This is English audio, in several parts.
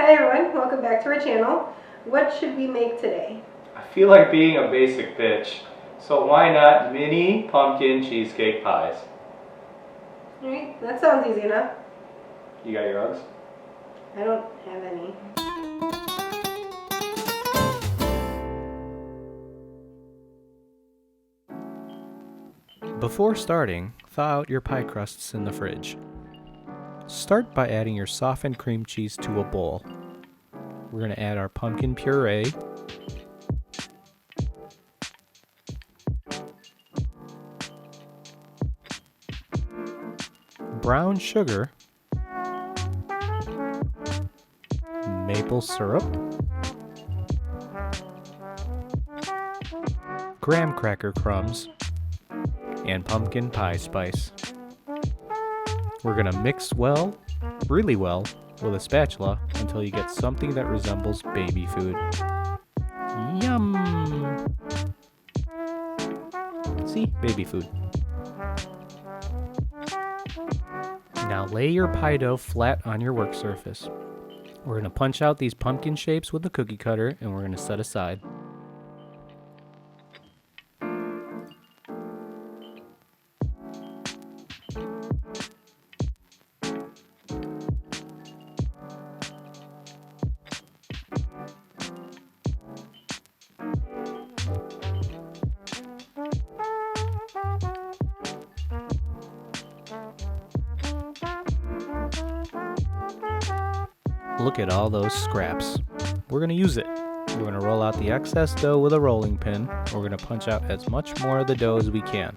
Hi everyone, welcome back to our channel. What should we make today? I feel like being a basic bitch, so why not mini pumpkin cheesecake pies? Alright, that sounds easy enough. You got your Uggs? I don't have any. Before starting, thaw out your pie crusts in the fridge. Start by adding your softened cream cheese to a bowl. We're going to add our pumpkin puree, brown sugar, maple syrup, graham cracker crumbs, and pumpkin pie spice. We're going to mix well, really well, with a spatula until you get something that resembles baby food. Yum! See? Baby food. Now lay your pie dough flat on your work surface. We're going to punch out these pumpkin shapes with a cookie cutter and we're going to set aside. Look at all those scraps. We're going to use it. We're going to roll out the excess dough with a rolling pin. We're going to punch out as much more of the dough as we can.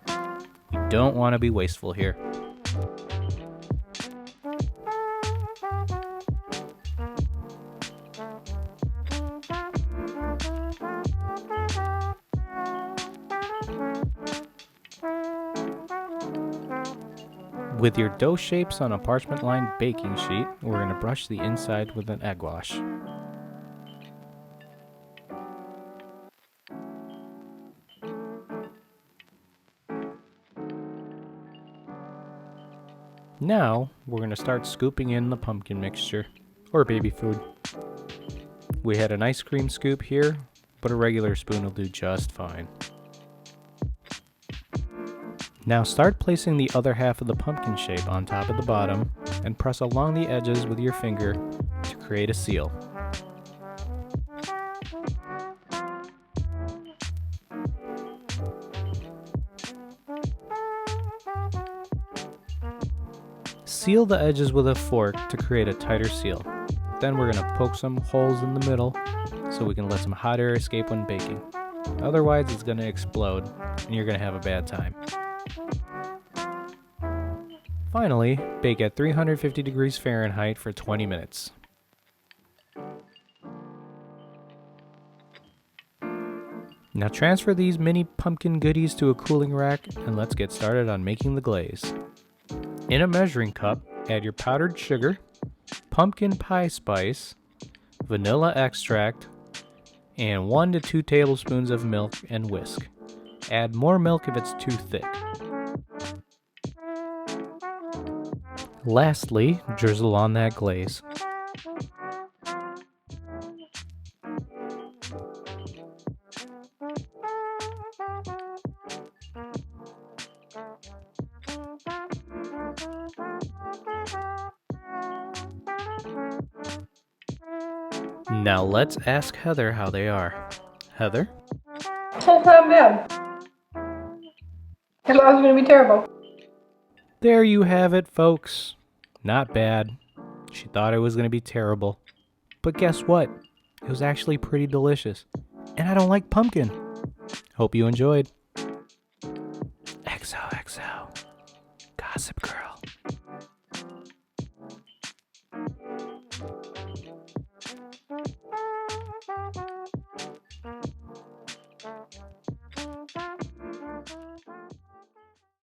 We don't want to be wasteful here. With your dough shapes on a parchment-lined baking sheet, we're going to brush the inside with an egg wash. Now, we're going to start scooping in the pumpkin mixture, or baby food. We had an ice cream scoop here, but a regular spoon will do just fine. Now start placing the other half of the pumpkin shape on top of the bottom and press along the edges with your finger to create a seal. Seal the edges with a fork to create a tighter seal. Then we're going to poke some holes in the middle so we can let some hot air escape when baking. Otherwise it's going to explode and you're going to have a bad time. Finally, bake at 350 degrees Fahrenheit for 20 minutes. Now transfer these mini pumpkin goodies to a cooling rack and let's get started on making the glaze. In a measuring cup, add your powdered sugar, pumpkin pie spice, vanilla extract, and 1 to 2 tablespoons of milk and whisk. Add more milk if it's too thick. Lastly, drizzle on that glaze. Now let's ask Heather how they are. Heather? That's not bad. I thought it was going to be terrible. There you have it, folks. Not bad. She thought it was going to be terrible. But guess what? It was actually pretty delicious. And I don't like pumpkin. Hope you enjoyed.